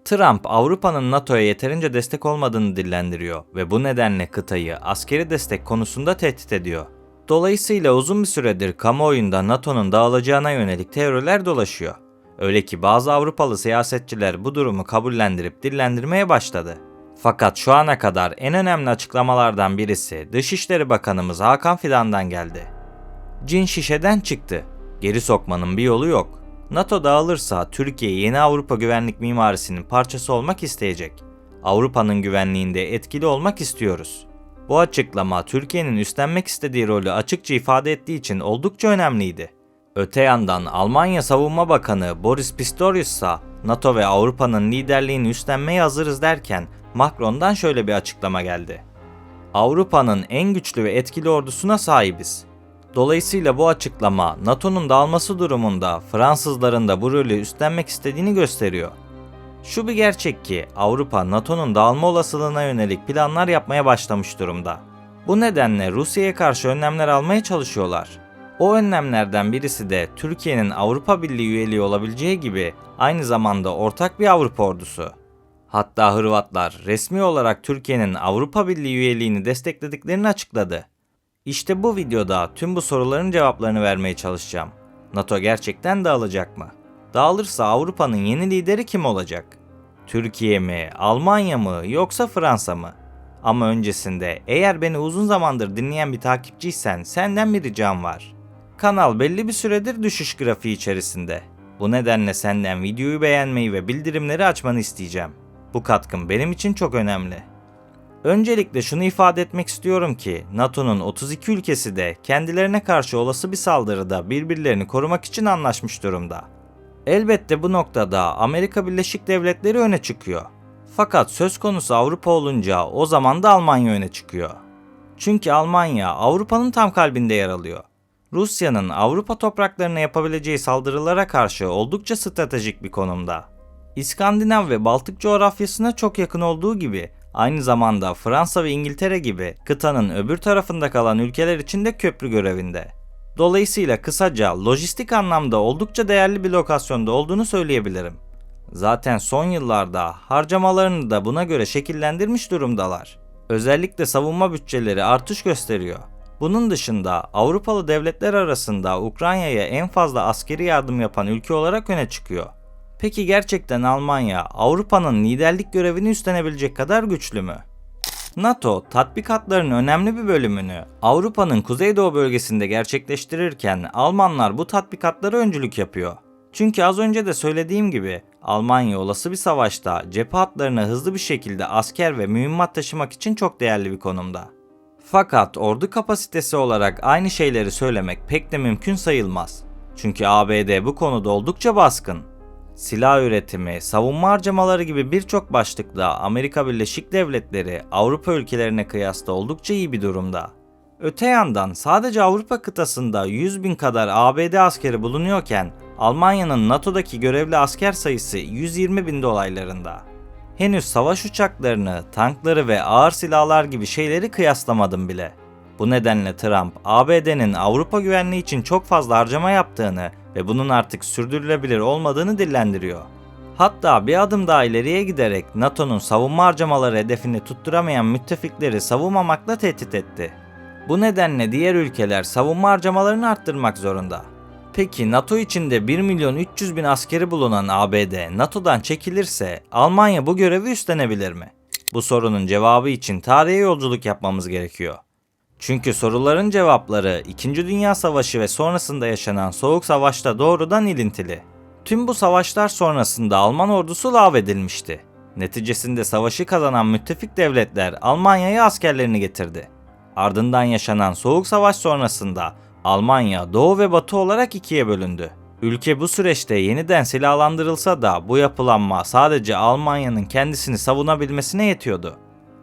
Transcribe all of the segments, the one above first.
Trump, Avrupa'nın NATO'ya yeterince destek olmadığını dillendiriyor ve bu nedenle kıtayı askeri destek konusunda tehdit ediyor. Dolayısıyla uzun bir süredir kamuoyunda NATO'nun dağılacağına yönelik teoriler dolaşıyor. Öyle ki bazı Avrupalı siyasetçiler bu durumu kabullendirip dillendirmeye başladı. Fakat şu ana kadar en önemli açıklamalardan birisi Dışişleri Bakanımız Hakan Fidan'dan geldi. Cin şişeden çıktı. Geri sokmanın bir yolu yok. NATO dağılırsa Türkiye yeni Avrupa güvenlik mimarisinin parçası olmak isteyecek. Avrupa'nın güvenliğinde etkili olmak istiyoruz. Bu açıklama Türkiye'nin üstlenmek istediği rolü açıkça ifade ettiği için oldukça önemliydi. Öte yandan Almanya Savunma Bakanı Boris Pistorius ise NATO ve Avrupa'nın liderliğini üstlenmeye hazırız derken Macron'dan şöyle bir açıklama geldi. Avrupa'nın en güçlü ve etkili ordusuna sahibiz. Dolayısıyla bu açıklama NATO'nun dağılması durumunda Fransızların da bu rolü üstlenmek istediğini gösteriyor. Şu bir gerçek ki Avrupa NATO'nun dağılma olasılığına yönelik planlar yapmaya başlamış durumda. Bu nedenle Rusya'ya karşı önlemler almaya çalışıyorlar. O önlemlerden birisi de Türkiye'nin Avrupa Birliği üyeliği olabileceği gibi aynı zamanda ortak bir Avrupa ordusu. Hatta Hırvatlar resmi olarak Türkiye'nin Avrupa Birliği üyeliğini desteklediklerini açıkladı. İşte bu videoda tüm bu soruların cevaplarını vermeye çalışacağım. NATO gerçekten dağılacak mı? Dağılırsa Avrupa'nın yeni lideri kim olacak? Türkiye mi, Almanya mı yoksa Fransa mı? Ama öncesinde eğer beni uzun zamandır dinleyen bir takipçiysen senden bir ricam var. Kanal belli bir süredir düşüş grafiği içerisinde. Bu nedenle senden videoyu beğenmeyi ve bildirimleri açmanı isteyeceğim. Bu katkın benim için çok önemli. Öncelikle şunu ifade etmek istiyorum ki NATO'nun 32 ülkesi de kendilerine karşı olası bir saldırıda birbirlerini korumak için anlaşmış durumda. Elbette bu noktada Amerika Birleşik Devletleri öne çıkıyor. Fakat söz konusu Avrupa olunca o zaman da Almanya öne çıkıyor. Çünkü Almanya Avrupa'nın tam kalbinde yer alıyor. Rusya'nın Avrupa topraklarına yapabileceği saldırılara karşı oldukça stratejik bir konumda. İskandinav ve Baltık coğrafyasına çok yakın olduğu gibi aynı zamanda Fransa ve İngiltere gibi kıtanın öbür tarafında kalan ülkeler için de köprü görevinde. Dolayısıyla kısaca lojistik anlamda oldukça değerli bir lokasyonda olduğunu söyleyebilirim. Zaten son yıllarda harcamalarını da buna göre şekillendirmiş durumdalar. Özellikle savunma bütçeleri artış gösteriyor. Bunun dışında Avrupalı devletler arasında Ukrayna'ya en fazla askeri yardım yapan ülke olarak öne çıkıyor. Peki gerçekten Almanya, Avrupa'nın liderlik görevini üstlenebilecek kadar güçlü mü? NATO, tatbikatlarının önemli bir bölümünü Avrupa'nın Kuzeydoğu bölgesinde gerçekleştirirken Almanlar bu tatbikatlara öncülük yapıyor. Çünkü az önce de söylediğim gibi Almanya olası bir savaşta cephe hatlarına hızlı bir şekilde asker ve mühimmat taşımak için çok değerli bir konumda. Fakat ordu kapasitesi olarak aynı şeyleri söylemek pek de mümkün sayılmaz. Çünkü ABD bu konuda oldukça baskın. Silah üretimi, savunma harcamaları gibi birçok başlıkta Amerika Birleşik Devletleri Avrupa ülkelerine kıyasla oldukça iyi bir durumda. Öte yandan sadece Avrupa kıtasında 100.000 kadar ABD askeri bulunuyorken Almanya'nın NATO'daki görevli asker sayısı 120.000 dolaylarında. Henüz savaş uçaklarını, tankları ve ağır silahlar gibi şeyleri kıyaslamadım bile. Bu nedenle Trump, ABD'nin Avrupa güvenliği için çok fazla harcama yaptığını ve bunun artık sürdürülebilir olmadığını dillendiriyor. Hatta bir adım daha ileriye giderek NATO'nun savunma harcamaları hedefini tutturamayan müttefikleri savunmamakla tehdit etti. Bu nedenle diğer ülkeler savunma harcamalarını arttırmak zorunda. Peki NATO içinde 1.300.000 askeri bulunan ABD NATO'dan çekilirse Almanya bu görevi üstlenebilir mi? Bu sorunun cevabı için tarihe yolculuk yapmamız gerekiyor. Çünkü soruların cevapları 2. Dünya Savaşı ve sonrasında yaşanan Soğuk Savaş'ta doğrudan ilintili. Tüm bu savaşlar sonrasında Alman ordusu lağvedilmişti. Neticesinde savaşı kazanan müttefik devletler Almanya'ya askerlerini getirdi. Ardından yaşanan Soğuk Savaş sonrasında Almanya Doğu ve Batı olarak ikiye bölündü. Ülke bu süreçte yeniden silahlandırılsa da bu yapılanma sadece Almanya'nın kendisini savunabilmesine yetiyordu.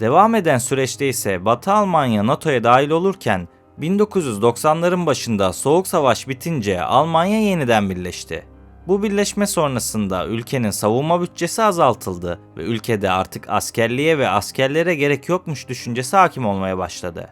Devam eden süreçte ise Batı Almanya NATO'ya dahil olurken 1990'ların başında Soğuk Savaş bitince Almanya yeniden birleşti. Bu birleşme sonrasında ülkenin savunma bütçesi azaltıldı ve ülkede artık askerliğe ve askerlere gerek yokmuş düşüncesi hakim olmaya başladı.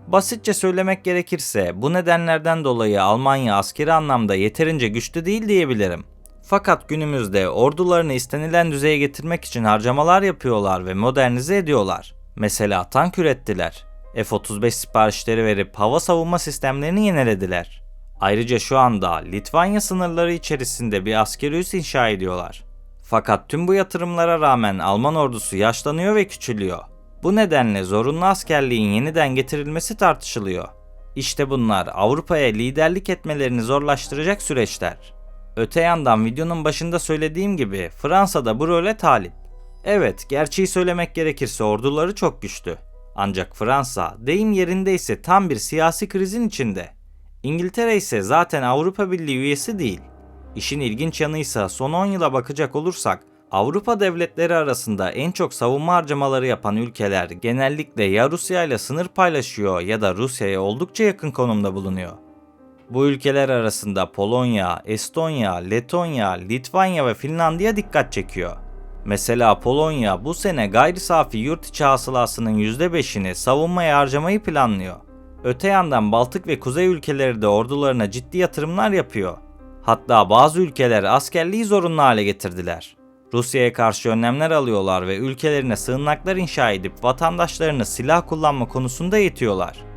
Basitçe söylemek gerekirse bu nedenlerden dolayı Almanya askeri anlamda yeterince güçlü değil diyebilirim. Fakat günümüzde ordularını istenilen düzeye getirmek için harcamalar yapıyorlar ve modernize ediyorlar. Mesela tank ürettiler. F-35 siparişleri verip hava savunma sistemlerini yenilediler. Ayrıca şu anda Litvanya sınırları içerisinde bir askeri üs inşa ediyorlar. Fakat tüm bu yatırımlara rağmen Alman ordusu yaşlanıyor ve küçülüyor. Bu nedenle zorunlu askerliğin yeniden getirilmesi tartışılıyor. İşte bunlar Avrupa'ya liderlik etmelerini zorlaştıracak süreçler. Öte yandan videonun başında söylediğim gibi Fransa da bu role talip. Evet, gerçeği söylemek gerekirse orduları çok güçlü. Ancak Fransa, deyim yerindeyse tam bir siyasi krizin içinde. İngiltere ise zaten Avrupa Birliği üyesi değil. İşin ilginç yanıysa son 10 yıla bakacak olursak Avrupa devletleri arasında en çok savunma harcamaları yapan ülkeler genellikle ya Rusya ile sınır paylaşıyor ya da Rusya'ya oldukça yakın konumda bulunuyor. Bu ülkeler arasında Polonya, Estonya, Letonya, Litvanya ve Finlandiya dikkat çekiyor. Mesela Polonya bu sene gayri safi yurt içi hasılasının %5'ini savunmaya harcamayı planlıyor. Öte yandan Baltık ve Kuzey ülkeleri de ordularına ciddi yatırımlar yapıyor. Hatta bazı ülkeler askerliği zorunlu hale getirdiler. Rusya'ya karşı önlemler alıyorlar ve ülkelerine sığınaklar inşa edip vatandaşlarını silah kullanma konusunda eğitiyorlar.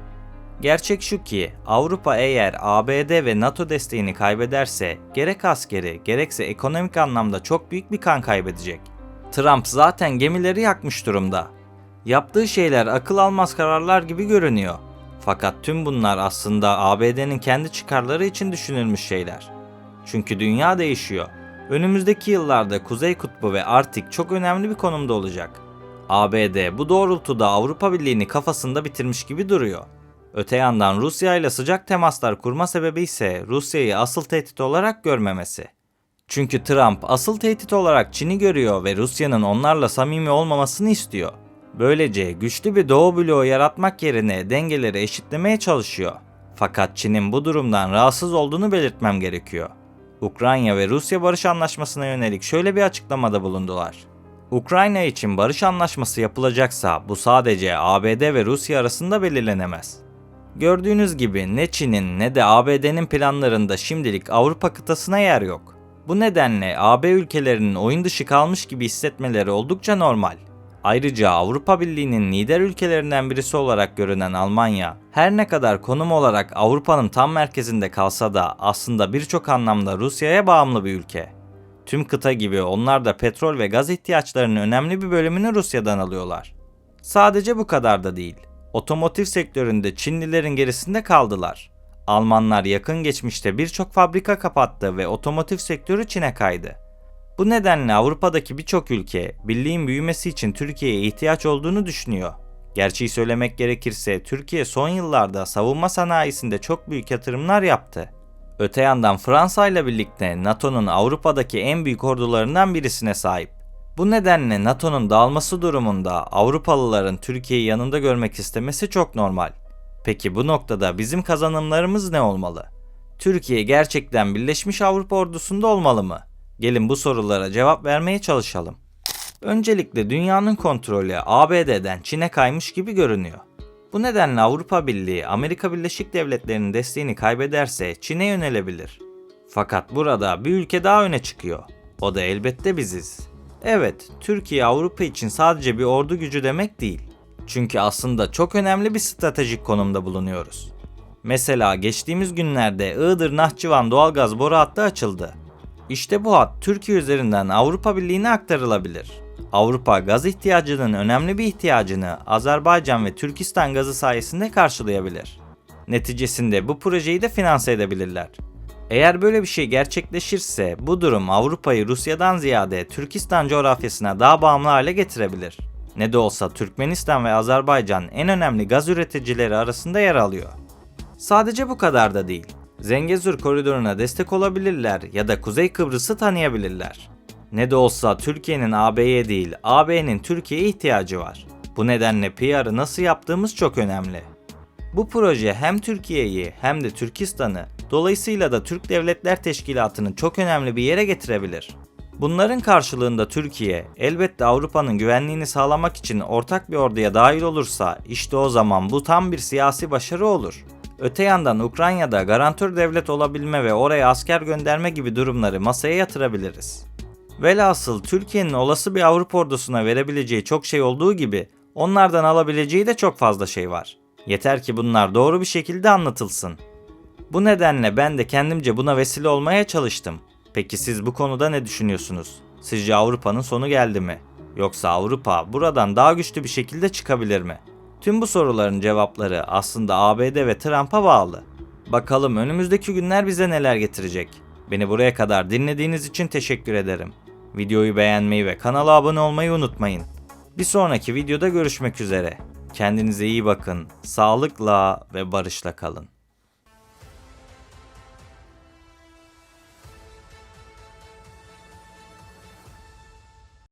Gerçek şu ki Avrupa eğer ABD ve NATO desteğini kaybederse gerek askeri gerekse ekonomik anlamda çok büyük bir kan kaybedecek. Trump zaten gemileri yakmış durumda. Yaptığı şeyler akıl almaz kararlar gibi görünüyor. Fakat tüm bunlar aslında ABD'nin kendi çıkarları için düşünülmüş şeyler. Çünkü dünya değişiyor. Önümüzdeki yıllarda Kuzey Kutbu ve Arktik çok önemli bir konumda olacak. ABD bu doğrultuda Avrupa Birliği'ni kafasında bitirmiş gibi duruyor. Öte yandan Rusya ile sıcak temaslar kurma sebebi ise Rusya'yı asıl tehdit olarak görmemesi. Çünkü Trump asıl tehdit olarak Çin'i görüyor ve Rusya'nın onlarla samimi olmamasını istiyor. Böylece güçlü bir Doğu bloğu yaratmak yerine dengeleri eşitlemeye çalışıyor. Fakat Çin'in bu durumdan rahatsız olduğunu belirtmem gerekiyor. Ukrayna ve Rusya barış anlaşmasına yönelik şöyle bir açıklamada bulundular. Ukrayna için barış anlaşması yapılacaksa bu sadece ABD ve Rusya arasında belirlenemez. Gördüğünüz gibi ne Çin'in ne de ABD'nin planlarında şimdilik Avrupa kıtasına yer yok. Bu nedenle AB ülkelerinin oyun dışı kalmış gibi hissetmeleri oldukça normal. Ayrıca Avrupa Birliği'nin lider ülkelerinden birisi olarak görünen Almanya, her ne kadar konum olarak Avrupa'nın tam merkezinde kalsa da aslında birçok anlamda Rusya'ya bağımlı bir ülke. Tüm kıta gibi onlar da petrol ve gaz ihtiyaçlarının önemli bir bölümünü Rusya'dan alıyorlar. Sadece bu kadar da değil. Otomotiv sektöründe Çinlilerin gerisinde kaldılar. Almanlar yakın geçmişte birçok fabrika kapattı ve otomotiv sektörü Çin'e kaydı. Bu nedenle Avrupa'daki birçok ülke birliğin büyümesi için Türkiye'ye ihtiyaç olduğunu düşünüyor. Gerçeği söylemek gerekirse Türkiye son yıllarda savunma sanayisinde çok büyük yatırımlar yaptı. Öte yandan Fransa ile birlikte NATO'nun Avrupa'daki en büyük ordularından birisine sahip. Bu nedenle NATO'nun dağılması durumunda Avrupalıların Türkiye'yi yanında görmek istemesi çok normal. Peki bu noktada bizim kazanımlarımız ne olmalı? Türkiye gerçekten Birleşmiş Avrupa Ordusu'nda olmalı mı? Gelin bu sorulara cevap vermeye çalışalım. Öncelikle dünyanın kontrolü ABD'den Çin'e kaymış gibi görünüyor. Bu nedenle Avrupa Birliği, Amerika Birleşik Devletleri'nin desteğini kaybederse Çin'e yönelebilir. Fakat burada bir ülke daha öne çıkıyor. O da elbette biziz. Evet, Türkiye Avrupa için sadece bir ordu gücü demek değil. Çünkü aslında çok önemli bir stratejik konumda bulunuyoruz. Mesela geçtiğimiz günlerde Iğdır-Nahçıvan doğalgaz boru hattı açıldı. İşte bu hat Türkiye üzerinden Avrupa Birliği'ne aktarılabilir. Avrupa gaz ihtiyacının önemli bir ihtiyacını Azerbaycan ve Türkistan gazı sayesinde karşılayabilir. Neticesinde bu projeyi de finanse edebilirler. Eğer böyle bir şey gerçekleşirse bu durum Avrupa'yı Rusya'dan ziyade Türkistan coğrafyasına daha bağımlı hale getirebilir. Ne de olsa Türkmenistan ve Azerbaycan en önemli gaz üreticileri arasında yer alıyor. Sadece bu kadar da değil. Zengezur koridoruna destek olabilirler ya da Kuzey Kıbrıs'ı tanıyabilirler. Ne de olsa Türkiye'nin AB'ye değil, AB'nin Türkiye'ye ihtiyacı var. Bu nedenle PR'ı nasıl yaptığımız çok önemli. Bu proje hem Türkiye'yi hem de Türkistan'ı, dolayısıyla da Türk Devletler Teşkilatı'nı çok önemli bir yere getirebilir. Bunların karşılığında Türkiye, elbette Avrupa'nın güvenliğini sağlamak için ortak bir orduya dahil olursa, işte o zaman bu tam bir siyasi başarı olur. Öte yandan Ukrayna'da garantör devlet olabilme ve oraya asker gönderme gibi durumları masaya yatırabiliriz. Velhasıl Türkiye'nin olası bir Avrupa ordusuna verebileceği çok şey olduğu gibi onlardan alabileceği de çok fazla şey var. Yeter ki bunlar doğru bir şekilde anlatılsın. Bu nedenle ben de kendimce buna vesile olmaya çalıştım. Peki siz bu konuda ne düşünüyorsunuz? Sizce Avrupa'nın sonu geldi mi? Yoksa Avrupa buradan daha güçlü bir şekilde çıkabilir mi? Tüm bu soruların cevapları aslında ABD ve Trump'a bağlı. Bakalım önümüzdeki günler bize neler getirecek? Beni buraya kadar dinlediğiniz için teşekkür ederim. Videoyu beğenmeyi ve kanala abone olmayı unutmayın. Bir sonraki videoda görüşmek üzere. Kendinize iyi bakın, sağlıkla ve barışla kalın.